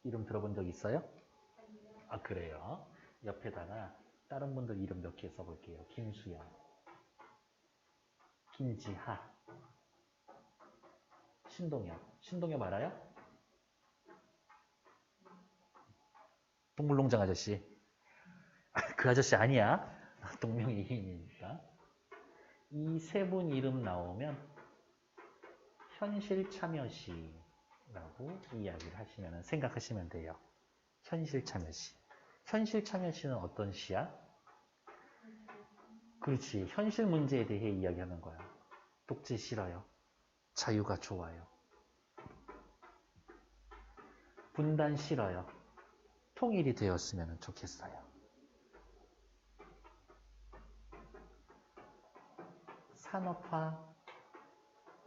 이름 들어본 적 있어요? 아, 그래요? 옆에다가 다른 분들 이름 몇 개 써볼게요. 김수영, 김지하, 신동엽. 신동엽 알아요? 동물농장 아저씨. 그 아저씨 아니야. 동명이인이니까. 이 세 분 이름 나오면 현실 참여시라고 이야기를 하시면 생각하시면 돼요. 현실 참여시. 현실 참여시는 어떤 시야? 그렇지. 현실 문제에 대해 이야기하는 거야. 독재 싫어요. 자유가 좋아요. 분단 싫어요. 통일이 되었으면 좋겠어요. 산업화,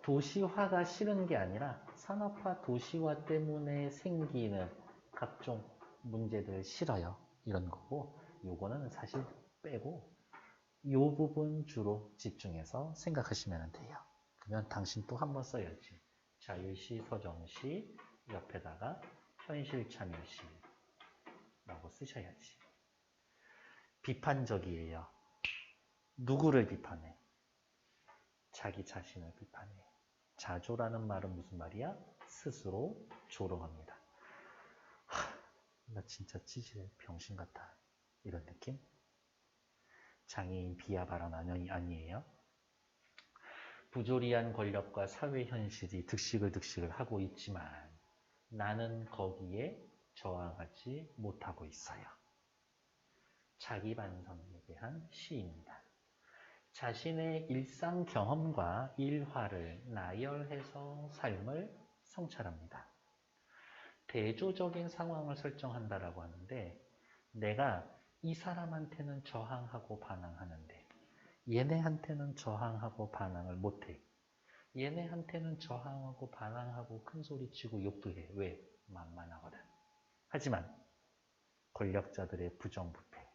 도시화가 싫은 게 아니라 산업화, 도시화 때문에 생기는 각종 문제들 싫어요. 이런 거고, 요거는 사실 빼고 요 부분 주로 집중해서 생각하시면 돼요. 그러면 당신 또 한 번 써야지. 자유시, 서정시 옆에다가 현실 참여시라고 쓰셔야지. 비판적이에요. 누구를 비판해? 자기 자신을 비판해. 자조라는 말은 무슨 말이야? 스스로 조롱합니다. 나 진짜 찌질해. 병신 같아. 이런 느낌? 장애인 비하 발언 아니에요? 부조리한 권력과 사회 현실이 득식을 하고 있지만 나는 거기에 저항하지 못하고 있어요. 자기 반성에 대한 시입니다. 자신의 일상 경험과 일화를 나열해서 삶을 성찰합니다. 대조적인 상황을 설정한다라고 하는데 내가 이 사람한테는 저항하고 반항하는데 얘네한테는 저항하고 반항을 못해. 얘네한테는 저항하고 반항하고 큰소리치고 욕도 해. 왜? 만만하거든. 하지만 권력자들의 부정부패,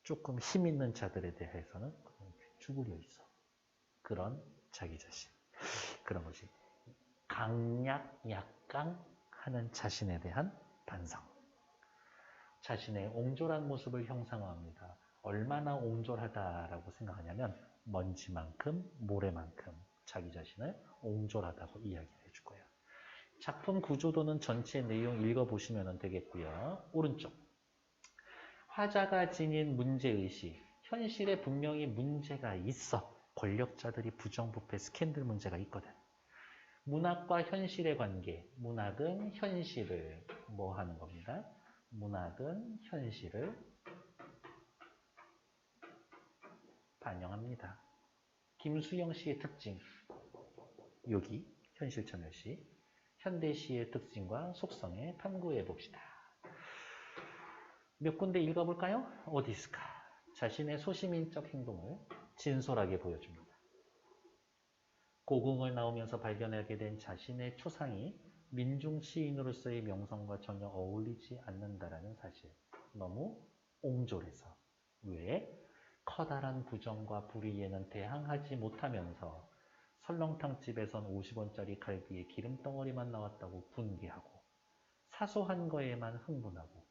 조금 힘있는 자들에 대해서는 쭈그려 있어. 그런 자기 자신. 그런 것이 강약, 약강 하는 자신에 대한 반성. 자신의 옹졸한 모습을 형상화합니다. 얼마나 옹졸하다라고 생각하냐면 먼지만큼, 모래만큼 자기 자신을 옹졸하다고 이야기를 해줄 거예요. 작품 구조도는 전체 내용 읽어보시면 되겠고요. 오른쪽. 화자가 지닌 문제의식. 현실에 분명히 문제가 있어. 권력자들이 부정부패 스캔들 문제가 있거든. 문학과 현실의 관계. 문학은 현실을 뭐 하는 겁니다. 문학은 현실을 반영합니다. 김수영 씨의 특징. 여기 현실 참여시. 현대시의 특징과 속성에 탐구해 봅시다. 몇 군데 읽어볼까요? 어디 있을까? 자신의 소시민적 행동을 진솔하게 보여줍니다. 고궁을 나오면서 발견하게 된 자신의 초상이 민중 시인으로서의 명성과 전혀 어울리지 않는다라는 사실. 너무 옹졸해서. 왜? 커다란 부정과 불의에는 대항하지 못하면서 설렁탕집에선 50원짜리 갈비에 기름덩어리만 나왔다고 분개하고 사소한 거에만 흥분하고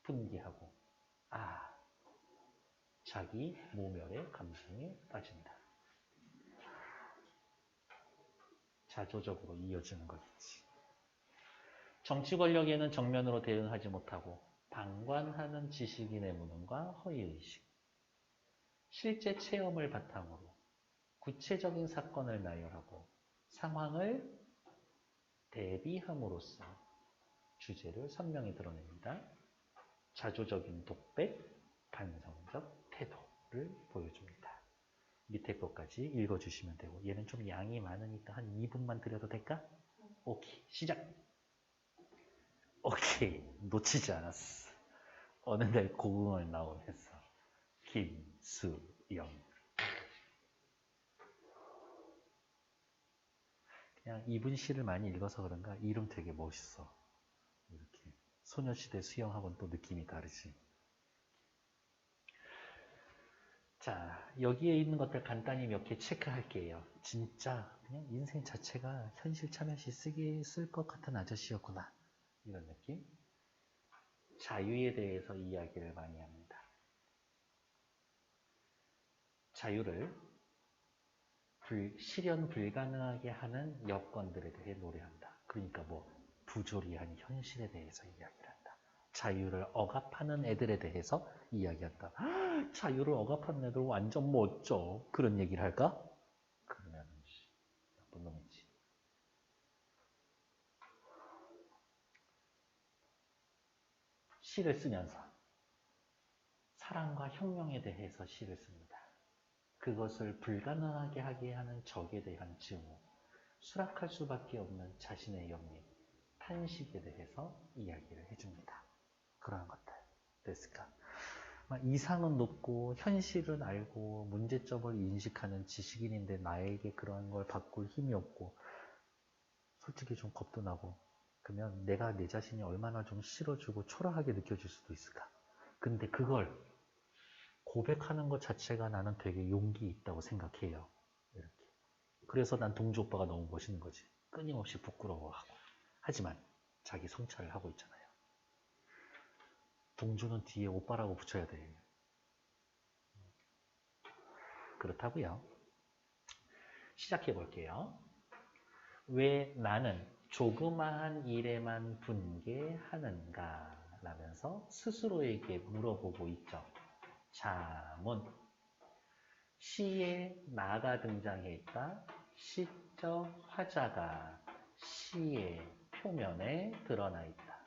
분개하고 자기 모멸의 감성에 빠진다. 자조적으로 이어지는 거겠지. 정치 권력에는 정면으로 대응하지 못하고 방관하는 지식인의 무능과 허위의식. 실제 체험을 바탕으로 구체적인 사건을 나열하고 상황을 대비함으로써 주제를 선명히 드러냅니다. 자조적인 독백, 반성적 태도를 보여줍니다. 밑에 것까지 읽어주시면 되고 얘는 좀 양이 많으니까 한 2분만 드려도 될까? 오케이, 시작! 오케이, 놓치지 않았어. 어느 날 고궁을 나오면서 김수영. 그냥 이분 시를 많이 읽어서 그런가 이름 되게 멋있어. 이렇게 소녀시대 수영하고는 또 느낌이 다르지. 자, 여기에 있는 것들 간단히 몇 개 체크할게요. 진짜 그냥 인생 자체가 현실 참여시 쓸 것 같은 아저씨였구나. 이런 느낌. 자유에 대해서 이야기를 많이 합니다. 자유를 실현 불가능하게 하는 여건들에 대해 노래한다. 그러니까 뭐 부조리한 현실에 대해서 이야기를 한다. 자유를 억압하는 애들에 대해서 이야기한다. 자유를 억압하는 애들 완전 멋져. 그런 얘기를 할까? 그러면 나쁜 놈이지. 시를 쓰면서 사랑과 혁명에 대해서 시를 씁니다. 그것을 불가능하게 하게 하는 적에 대한 증오, 수락할 수밖에 없는 자신의 영역, 탄식에 대해서 이야기를 해줍니다. 그러한 것들. 됐을까? 이상은 높고 현실은 알고 문제점을 인식하는 지식인인데 나에게 그런 걸 바꿀 힘이 없고 솔직히 좀 겁도 나고 그러면 내가 내 자신이 얼마나 좀 싫어지고 초라하게 느껴질 수도 있을까? 근데 그걸 고백하는 것 자체가 나는 되게 용기 있다고 생각해요. 이렇게. 그래서 난 동주 오빠가 너무 멋있는 거지. 끊임없이 부끄러워하고. 하지만 자기 성찰을 하고 있잖아요. 동주는 뒤에 오빠라고 붙여야 돼. 그렇다고요. 시작해 볼게요. 왜 나는 조그마한 일에만 분개하는가? 라면서 스스로에게 물어보고 있죠. 자문. 시에 나가 등장했다. 시적 화자가 시의 표면에 드러나 있다.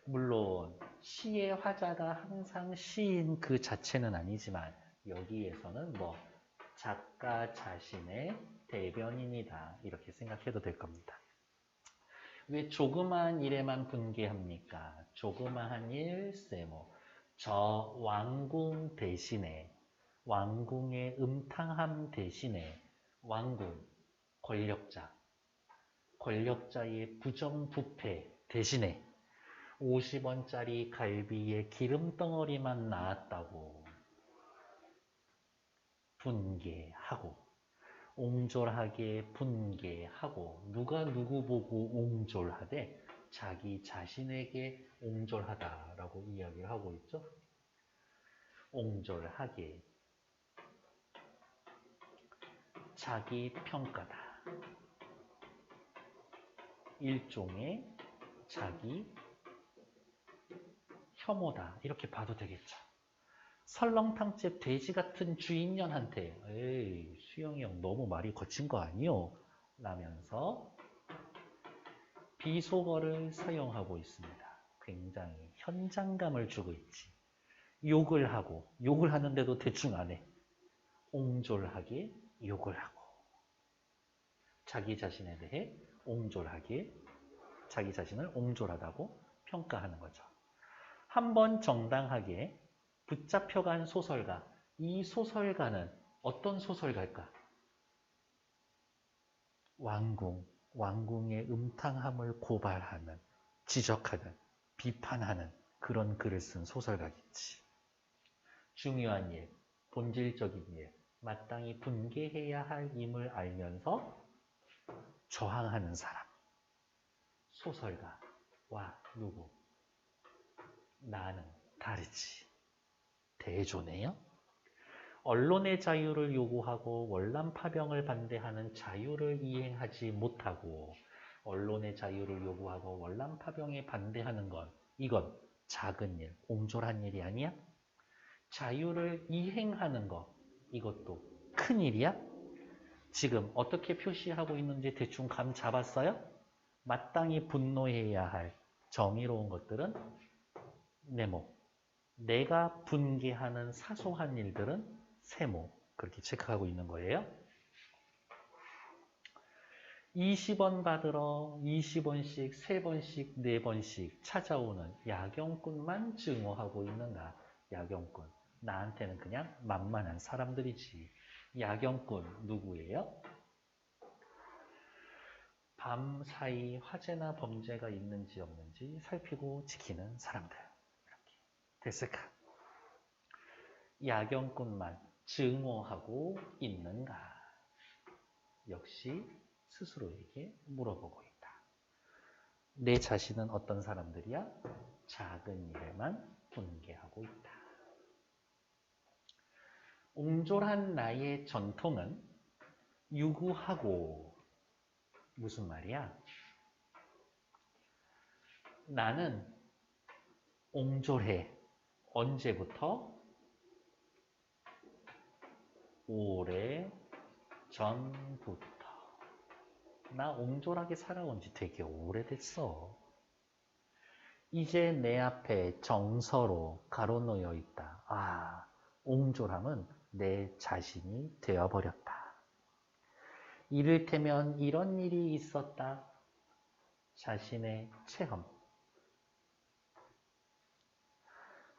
물론 시의 화자가 항상 시인 그 자체는 아니지만 여기에서는 뭐 작가 자신의 대변인이다 이렇게 생각해도 될 겁니다. 왜 조그마한 일에만 분개합니까? 조그마한 일, 세모. 저 왕궁 대신에 왕궁의 음탕함 대신에 왕궁, 권력자, 권력자의 부정부패 대신에 50원짜리 갈비에 기름덩어리만 나왔다고 분개하고 옹졸하게 분개하고 누가 누구 보고 옹졸하되 자기 자신에게 옹졸하다라고 이야기를 하고 있죠. 옹졸하게 자기 평가다. 일종의 자기 혐오다. 이렇게 봐도 되겠죠. 설렁탕집 돼지 같은 주인년한테 에이 수영이 형 너무 말이 거친 거 아니요? 라면서 비속어를 사용하고 있습니다. 굉장히 현장감을 주고 있지. 욕을 하고 욕을 하는데도 대충 안 해. 옹졸하게 욕을 하고 자기 자신에 대해 옹졸하게 자기 자신을 옹졸하다고 평가하는 거죠. 한번 정당하게 붙잡혀간 소설가. 이 소설가는 어떤 소설가일까? 왕궁, 왕궁의 음탕함을 고발하는, 지적하는, 비판하는 그런 글을 쓴 소설가겠지. 중요한 일, 본질적인 일, 마땅히 분개해야 할 임을 알면서 저항하는 사람. 소설가와 누구? 나는 다르지. 대조네요. 언론의 자유를 요구하고 월남 파병을 반대하는 자유를 이행하지 못하고 언론의 자유를 요구하고 월남 파병에 반대하는 건 이건 작은 일, 옹졸한 일이 아니야? 자유를 이행하는 것 이것도 큰 일이야? 지금 어떻게 표시하고 있는지 대충 감 잡았어요? 마땅히 분노해야 할 정의로운 것들은 네모. 내가 분개하는 사소한 일들은 세모. 그렇게 체크하고 있는 거예요. 20원 받으러 20원씩, 3번씩, 4번씩 찾아오는 야경꾼만 증오하고 있는가? 야경꾼. 나한테는 그냥 만만한 사람들이지. 야경꾼 누구예요? 밤사이 화재나 범죄가 있는지 없는지 살피고 지키는 사람들. 이렇게 됐을까? 야경꾼만 증오하고 있는가? 역시 스스로에게 물어보고 있다. 내 자신은 어떤 사람들이야? 작은 일에만 분개하고 있다. 옹졸한 나의 전통은 유구하고, 무슨 말이야? 나는 옹졸해. 언제부터? 오래 전부터. 나 옹졸하게 살아온 지 되게 오래됐어. 이제 내 앞에 정서로 가로놓여 있다. 아, 옹졸함은 내 자신이 되어버렸다. 이를테면 이런 일이 있었다. 자신의 체험.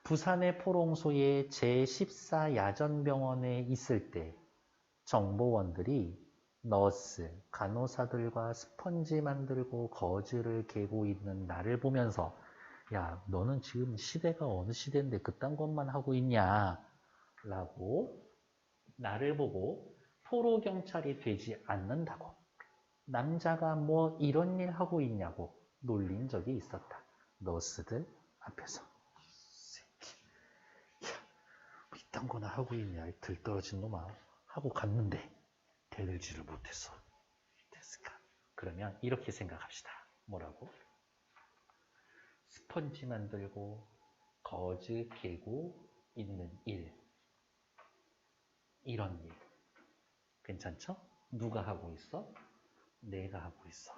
부산의 포롱소의 제14 야전병원에 있을 때 정보원들이 너스, 간호사들과 스펀지 만들고 거즈를 개고 있는 나를 보면서 야, 너는 지금 시대가 어느 시대인데 그딴 것만 하고 있냐? 라고 나를 보고 포로경찰이 되지 않는다고, 남자가 뭐 이런 일 하고 있냐고 놀린 적이 있었다. 너스들 앞에서. 야, 이딴 거나 하고 있냐? 들떨어진 놈아. 하고 갔는데 대들지를 못했어. 됐을까? 그러면 이렇게 생각합시다. 뭐라고? 스펀지 만들고 거즈 개고 있는 일. 이런 일. 괜찮죠? 누가 하고 있어? 내가 하고 있어.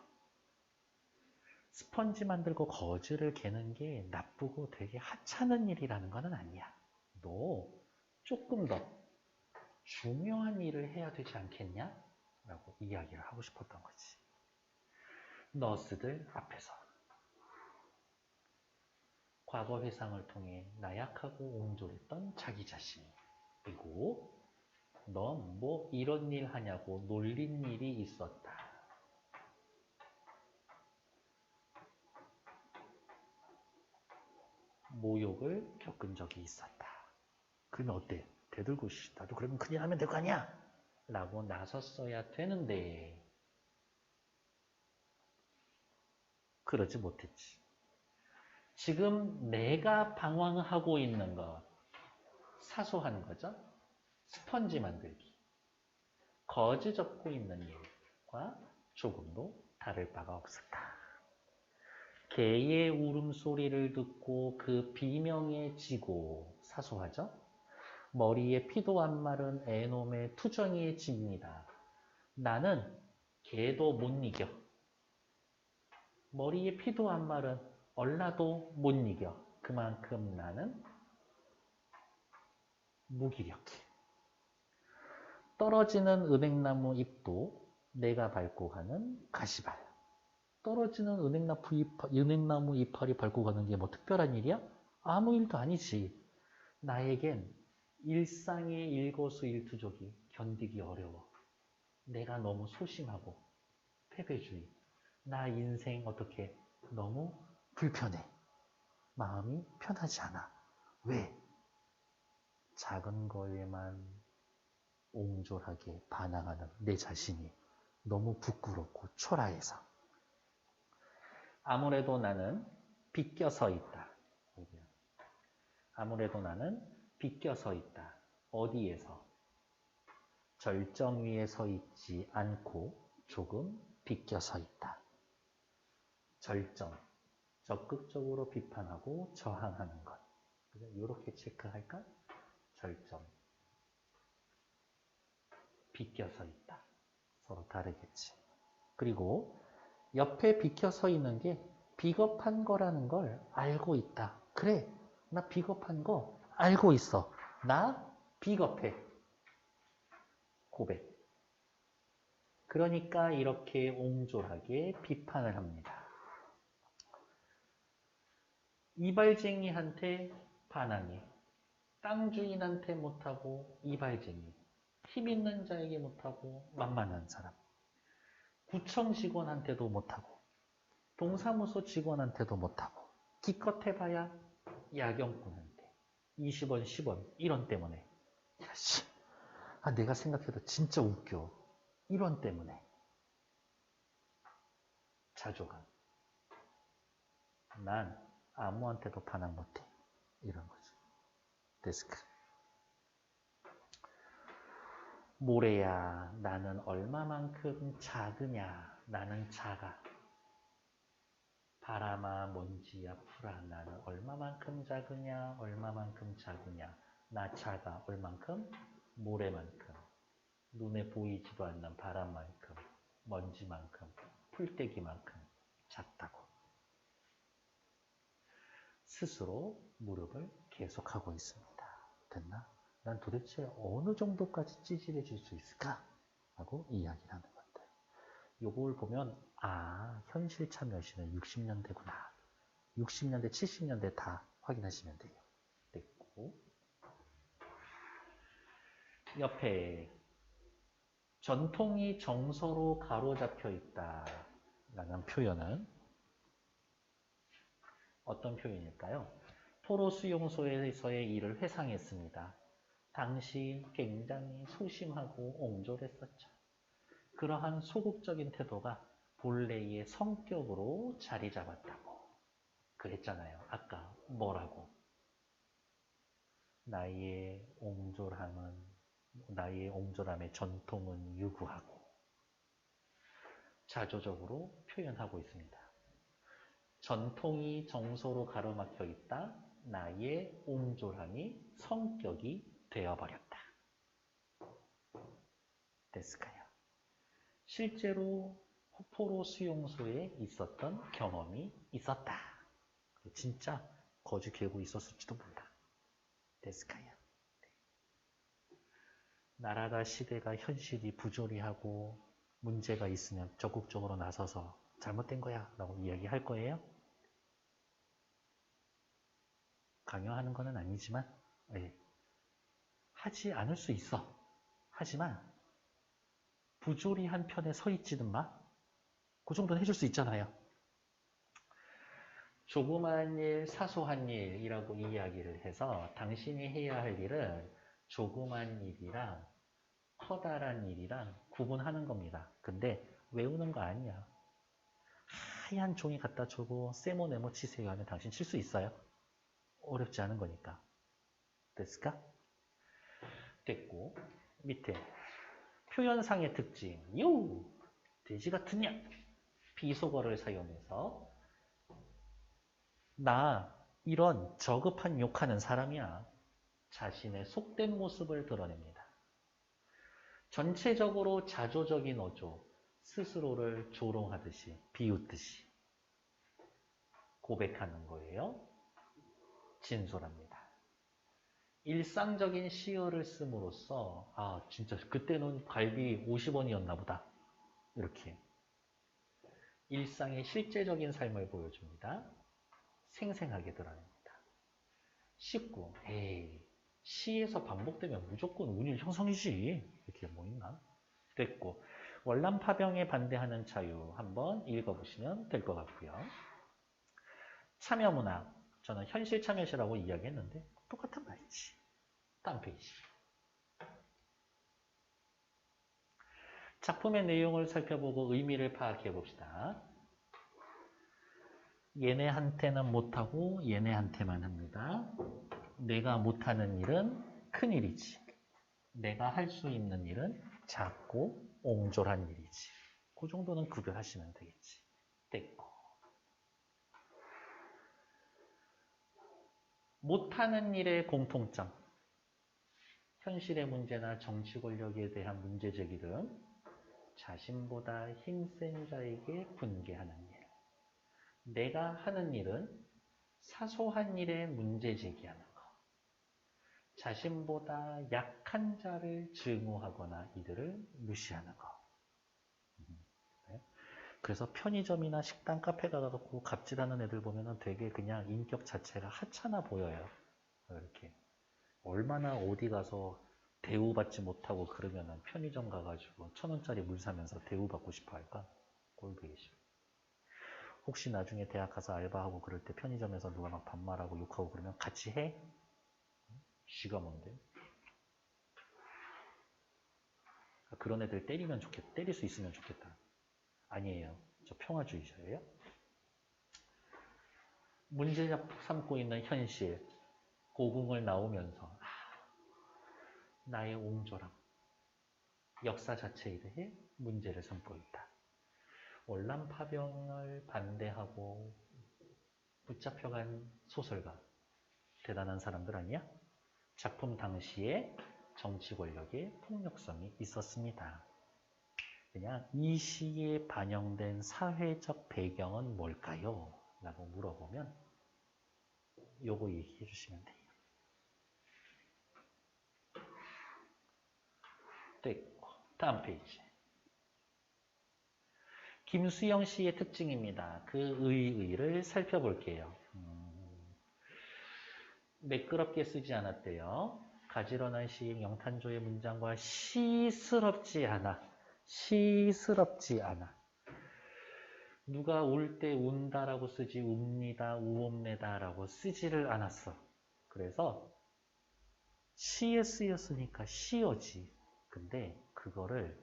스펀지 만들고 거즈를 개는 게 나쁘고 되게 하찮은 일이라는 건 아니야. 너 조금 더 중요한 일을 해야 되지 않겠냐? 라고 이야기를 하고 싶었던 거지. 너스들 앞에서. 과거 회상을 통해 나약하고 옹졸했던 자기 자신. 그리고 넌 뭐 이런 일 하냐고 놀린 일이 있었다. 모욕을 겪은 적이 있었다. 그러면 어때? 대들고 나도 그러면 그냥 하면 될 거 아니야? 라고 나섰어야 되는데 그러지 못했지. 지금 내가 방황하고 있는 것, 사소한 거죠? 스펀지 만들기. 거즈 접고 있는 일과 조금도 다를 바가 없었다. 개의 울음소리를 듣고 그 비명에 지고, 사소하죠? 머리에 피도 안 마른 애놈의 투정에 집니다. 나는 개도 못 이겨. 머리에 피도 안 마른 얼라도 못 이겨. 그만큼 나는 무기력해. 떨어지는 은행나무 잎도 내가 밟고 가는 가시발. 떨어지는 은행나무 이파리 밟고 가는 게 뭐 특별한 일이야? 아무 일도 아니지. 나에겐 일상의 일거수일투족이 견디기 어려워. 내가 너무 소심하고 패배주의. 나 인생 어떻게 너무 불편해. 마음이 편하지 않아. 왜? 작은 거에만 옹졸하게 반항하는 내 자신이 너무 부끄럽고 초라해서. 아무래도 나는 비껴서 있다. 아무래도 나는 비껴서 있다. 어디에서? 절정 위에 서 있지 않고 조금 비껴서 있다. 절정. 적극적으로 비판하고 저항하는 것. 이렇게 체크할까? 절정. 비껴서 있다. 서로 다르겠지. 그리고 옆에 비껴서 있는 게 비겁한 거라는 걸 알고 있다. 그래, 나 비겁한 거 알고 있어. 나 비겁해. 고백. 그러니까 이렇게 옹졸하게 비판을 합니다. 이발쟁이한테 반항해. 땅 주인한테 못하고 이발쟁이. 힘 있는 자에게 못하고 만만한 사람. 구청 직원한테도 못하고 동사무소 직원한테도 못하고 기껏 해봐야 야경꾼한테 20원 10원 이런 때문에. 야씨, 내가 생각해도 진짜 웃겨. 이런 때문에. 자조감. 난 아무한테도 반항 못해. 이런 거죠. 데스크. 모래야, 나는 얼마만큼 작으냐? 나는 작아. 바람아, 먼지야, 풀아, 나는 얼마만큼 작으냐? 얼마만큼 작으냐? 나 작아. 얼만큼? 모래만큼. 눈에 보이지도 않는 바람만큼, 먼지만큼, 풀떼기만큼 작다고. 스스로 무릎을 계속하고 있습니다. 됐나? 난 도대체 어느 정도까지 찌질해질 수 있을까? 하고 이야기를 하는 건데, 요걸 보면 현실 참여시는 60년대구나. 60년대, 70년대 다 확인하시면 돼요. 됐고, 옆에 전통이 정서로 가로잡혀 있다 라는 표현은 어떤 표현일까요? 포로 수용소에서의 일을 회상했습니다. 당시 굉장히 소심하고 옹졸했었죠. 그러한 소극적인 태도가 본래의 성격으로 자리 잡았다고 그랬잖아요. 아까 뭐라고? 나의 옹졸함의 전통은 유구하고 자조적으로 표현하고 있습니다. 전통이 정서로 가로막혀 있다. 나의 옹졸함이 성격이 되어버렸다. 됐을까요? 실제로 포로 수용소에 있었던 경험이 있었다. 진짜 거지 괴고 있었을지도 몰라. 됐을까요? 나라가 시대가 현실이 부조리하고 문제가 있으면 적극적으로 나서서 잘못된 거야 라고 이야기할 거예요. 강요하는 건 아니지만 하지 않을 수 있어. 하지만 부조리한 편에 서 있지는 마. 그 정도는 해줄 수 있잖아요. 조그만 일, 사소한 일이라고 이야기를 해서 당신이 해야 할 일은 조그만 일이랑 커다란 일이랑 구분하는 겁니다. 근데 외우는 거 아니야. 하얀 종이 갖다 주고 세모네모 치세요 하면 당신 칠 수 있어요? 어렵지 않은 거니까. 됐을까? 됐고, 밑에 표현상의 특징. 돼지 같은 년. 비속어를 사용해서 나 이런 저급한 욕하는 사람이야. 자신의 속된 모습을 드러냅니다. 전체적으로 자조적인 어조, 스스로를 조롱하듯이, 비웃듯이 고백하는 거예요. 진솔합니다. 일상적인 시어를 씀으로써 진짜 그때는 갈비 50원이었나 보다. 이렇게 일상의 실제적인 삶을 보여줍니다. 생생하게 드러냅니다. 19. 시에서 반복되면 무조건 운율 형성이지. 이렇게 뭐 있나? 됐고, 월남 파병에 반대하는 자유 한번 읽어보시면 될 것 같고요. 참여문학, 저는 현실 참여시라고 이야기했는데 똑같은 말이지. 다음 페이지. 작품의 내용을 살펴보고 의미를 파악해 봅시다. 얘네한테는 못하고 얘네한테만 합니다. 내가 못하는 일은 큰일이지. 내가 할 수 있는 일은 작고 옹졸한 일이지. 그 정도는 구별하시면 되겠지. 됐고. 못하는 일의 공통점. 현실의 문제나 정치 권력에 대한 문제 제기는 자신보다 힘센 자에게 분개하는 일. 내가 하는 일은 사소한 일에 문제 제기하는 것. 자신보다 약한 자를 증오하거나 이들을 무시하는 것. 그래서 편의점이나 식당, 카페 가서 갑질하는 애들 보면은 되게 그냥 인격 자체가 하찮아 보여요. 이렇게. 얼마나 어디 가서 대우받지 못하고 그러면은 편의점 가가지고 1,000원짜리 물 사면서 대우받고 싶어 할까? 꼴보기 싫어. 혹시 나중에 대학 가서 알바하고 그럴 때 편의점에서 누가 막 반말하고 욕하고 그러면 같이 해? 쥐가 뭔데? 그런 애들 때리면 좋겠다. 때릴 수 있으면 좋겠다. 아니에요. 저 평화주의자예요. 문제 삼고 있는 현실, 고궁을 나오면서 나의 옹졸함, 역사 자체에 대해 문제를 삼고 있다. 월남 파병을 반대하고 붙잡혀간 소설가, 대단한 사람들 아니야? 작품 당시에 정치 권력의 폭력성이 있었습니다. 그냥 이 시에 반영된 사회적 배경은 뭘까요? 라고 물어보면 요거 얘기해 주시면 돼요. 됐고, 다음 페이지. 김수영 씨의 특징입니다. 그 의의를 살펴볼게요. 매끄럽게 쓰지 않았대요. 가지런한 시인 영탄조의 문장과 시스럽지 않아. 시스럽지 않아. 누가 울 때 운다라고 쓰지 웁니다, 우옵내다라고 쓰지를 않았어. 그래서 시에 쓰였으니까 시어지. 근데 그거를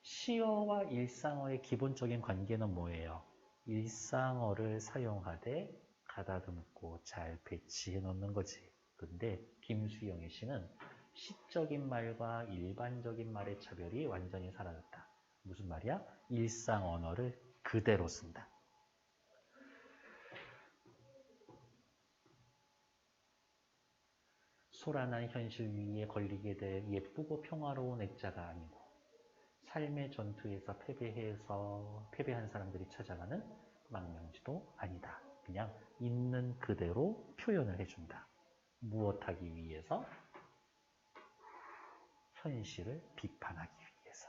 시어와 일상어의 기본적인 관계는 뭐예요? 일상어를 사용하되 가다듬고 잘 배치해 놓는 거지. 근데 김수영의 시는 시적인 말과 일반적인 말의 차별이 완전히 사라졌다. 무슨 말이야? 일상 언어를 그대로 쓴다. 소란한 현실 위에 걸리게 될 예쁘고 평화로운 액자가 아니고 삶의 전투에서 패배한 사람들이 찾아가는 망명지도 아니다. 그냥 있는 그대로 표현을 해준다. 무엇하기 위해서? 현실을 비판하기 위해서.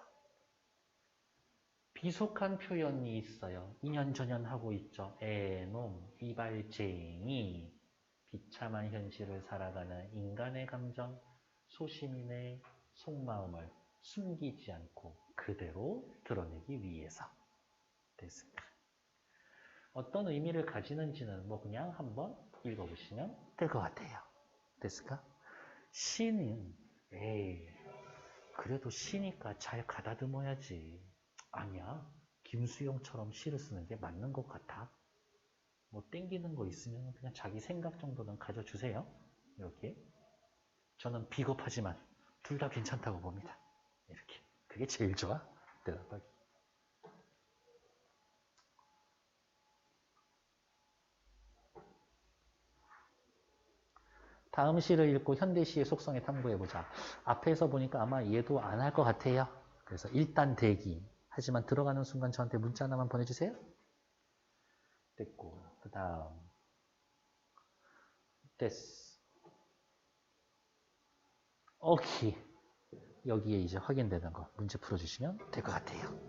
비속한 표현이 있어요. 이년저년 하고 있죠. 애놈, 이발쟁이, 비참한 현실을 살아가는 인간의 감정, 소시민의 속마음을 숨기지 않고 그대로 드러내기 위해서. 됐습니다. 어떤 의미를 가지는지는 뭐 그냥 한번 읽어보시면 될 것 같아요. 됐을까? 시는 그래도 시니까 잘 가다듬어야지. 아니야. 김수영처럼 시를 쓰는 게 맞는 것 같아. 뭐 땡기는 거 있으면 그냥 자기 생각 정도는 가져주세요. 이렇게. 저는 비겁하지만 둘 다 괜찮다고 봅니다. 이렇게. 그게 제일 좋아. 대답하기. 다음 시를 읽고 현대시의 속성에 탐구해보자. 앞에서 보니까 아마 얘도 안 할 것 같아요. 그래서 일단 대기. 하지만 들어가는 순간 저한테 문자 하나만 보내주세요. 됐고, 그 다음. 됐어. 오케이. 여기에 이제 확인되는 거 문제 풀어주시면 될 것 같아요.